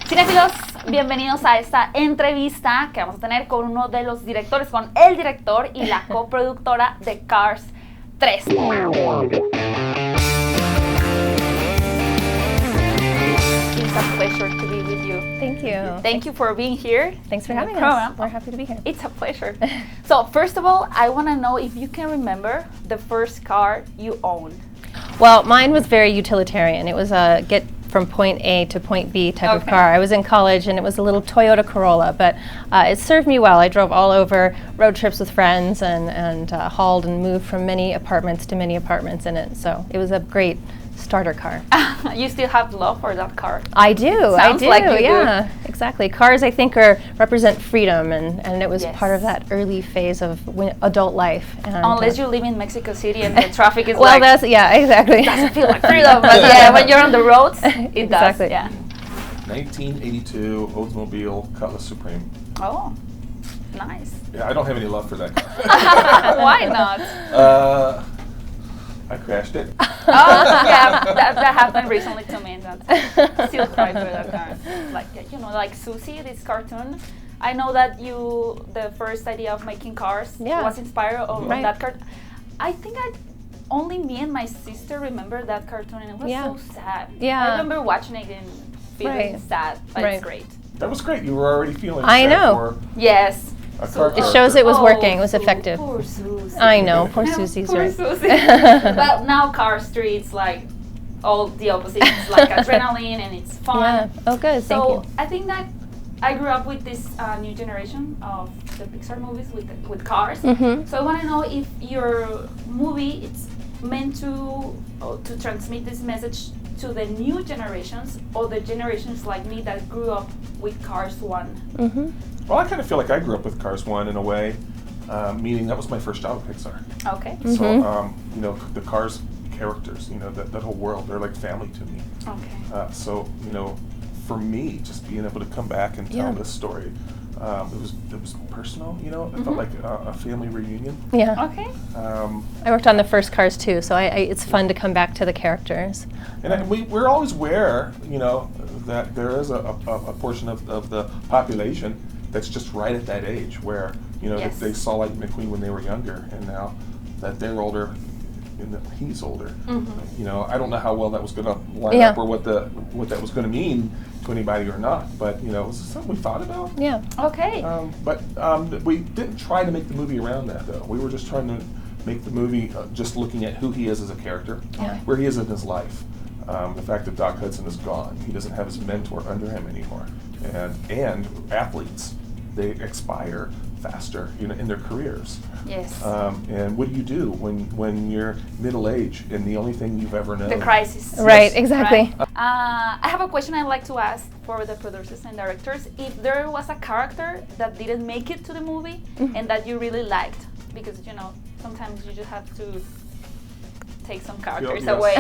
Cinéfilos, bienvenidos a esta entrevista que vamos a tener con uno de los directores, con el director y la coproductora de Cars 3. It's a pleasure to be with you. Thank you. Thank you for being here. Thanks for having us. We're happy to be here. It's a pleasure. So first of all, I want to know if you can remember the first car you owned. Well, mine was very utilitarian. It was a get from point A to point B type of car. I was in college and it was a little Toyota Corolla, but it served me well. I drove all over, road trips with friends, and hauled and moved from many apartments to many apartments in it. So it was a great starter car. You still have love for that car? I do. Sounds like you yeah, exactly. Cars, I think, represent freedom, and it was Yes. part of that early phase of adult life. And, Unless you live in Mexico City and the traffic is well, like, exactly. doesn't feel like freedom, but yeah, when you're on the roads, it Exactly. does. Yeah. 1982 Oldsmobile Cutlass Supreme. Oh, nice. Yeah, I don't have any love for that car. Why not? I crashed it. Oh, yeah, that happened recently to me. That still cry for that car. Like, you know, like Susie, this cartoon. I know that the first idea of making cars was inspired on that car. I think only me and my sister remember that cartoon, and it was so sad. Yeah. I remember watching it and feeling sad, but it's great. That was great. You were already feeling I sad know. for Yes. a car It shows it was working. It was Poor effective. Poor Susie. I know. Poor Susie's Poor right. Susie. But now Cars 3, it's like all the opposite. It's like adrenaline and it's fun. Yeah. Oh, good. So Thank you. I think that I grew up with this new generation of the Pixar movies with cars. Mm-hmm. So I want to know if your movie it's meant to transmit this message to the new generations or the generations like me that grew up with Cars 1. Mm-hmm. Well, I kind of feel like I grew up with Cars 1 in a way, meaning that was my first job at Pixar. Okay. Mm-hmm. So, you know, the Cars characters, you know, that whole world, they're like family to me. Okay. So, you know, for me, just being able to come back and tell this story, it was personal, you know. It felt like a family reunion. Yeah. Okay. I worked on the first Cars too, so it's fun to come back to the characters. And we're always aware, you know, that there is a portion of the population that's just right at that age where, you know, they saw Lightning McQueen when they were younger, and now that they're older, and that he's older, you know, I don't know how well that was going to line up or what that was going to mean to anybody or not, but, you know, it was something we thought about. Yeah. Okay. But we didn't try to make the movie around that, though. We were just trying to make the movie just looking at who he is as a character, where he is in his life. The fact that Doc Hudson is gone, he doesn't have his mentor under him anymore, and athletes, they expire faster, you know, in their careers. Yes. And what do you do when you're middle age and the only thing you've ever known? The crisis. Right. Exactly. Right. I have a question I'd like to ask for the producers and directors. If there was a character that didn't make it to the movie and that you really liked, because, you know, sometimes you just have to take some characters away.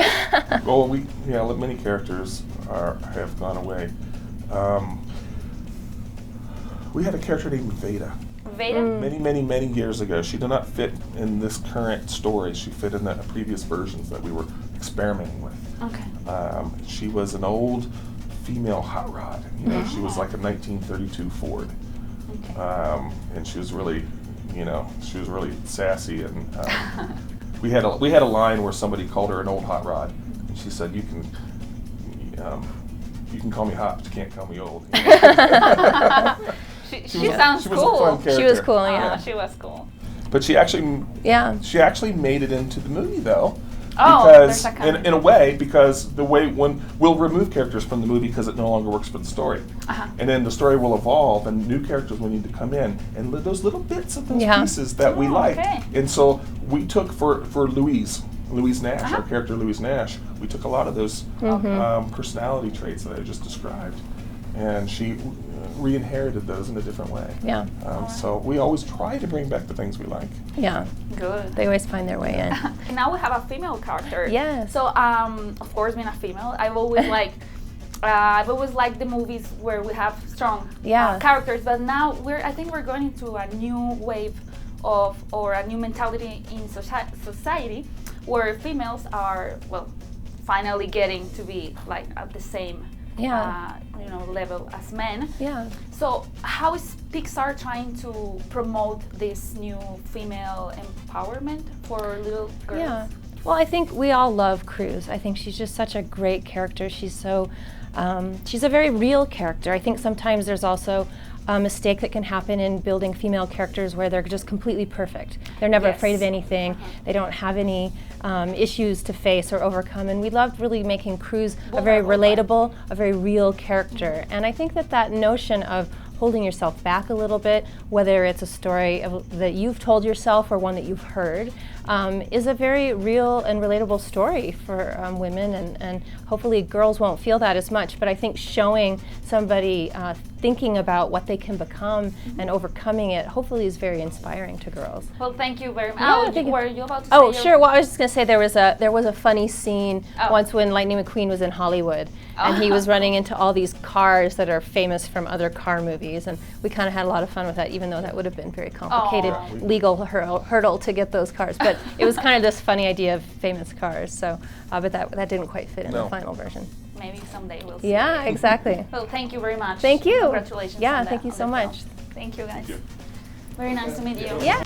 Well, many characters have gone away. We had a character named Veda. Veda? Many years ago. She did not fit in this current story. She fit in the previous versions that we were experimenting with. Okay. She was an old female hot rod. You know, she was like a 1932 Ford. Okay. And she was really, you know, sassy. And we had a line where somebody called her an old hot rod, and she said, "You can call me hot, but you can't call me old." She sounds cool. Was a fun character. She was cool. Yeah. She was cool. But she actually made it into the movie, though. Oh, because there's a in a way, because the way we'll remove characters from the movie because it no longer works for the story, and then the story will evolve, and new characters will need to come in, and those little bits of those pieces that we like. Okay. And so we took for Louise Nash, our character Louise Nash, we took a lot of those personality traits that I just described, and she re-inherited those in a different way. Yeah. So we always try to bring back the things we like. Yeah. Good. They always find their way in. And now we have a female character. Yes. So, of course, being a female, I've always liked the movies where we have strong characters. But now I think we're going into a new wave or a new mentality in society where females are finally getting to be like at the same you know, level as men. Yeah. So how is Pixar trying to promote this new female empowerment for little girls? Yeah. Well, I think we all love Cruz. I think she's just such a great character. She's so, she's a very real character. I think sometimes there's also a mistake that can happen in building female characters where they're just completely perfect. They're never afraid of anything. They don't have any issues to face or overcome. And we loved really making Cruz a very relatable, a very real character. And I think that that notion of holding yourself back a little bit, whether it's a story that you've told yourself or one that you've heard, is a very real and relatable story for women, and hopefully girls won't feel that as much. But I think showing somebody thinking about what they can become and overcoming it hopefully is very inspiring to girls. Well, thank you very much. Were you about to say? Oh, sure. Well, I was just going to say there was a funny scene once when Lightning McQueen was in Hollywood, and he was running into all these cars that are famous from other car movies, and we kind of had a lot of fun with that, even though that would have been very complicated legal hurdle to get those cars. But it was kind of this funny idea of famous cars. So, but that didn't quite fit in the final version. Maybe someday we'll see. Yeah, exactly. Well, thank you very much. Thank you. Congratulations. Yeah, thank you so much. Thank you, guys. Thank you. Very nice to meet you. Yeah.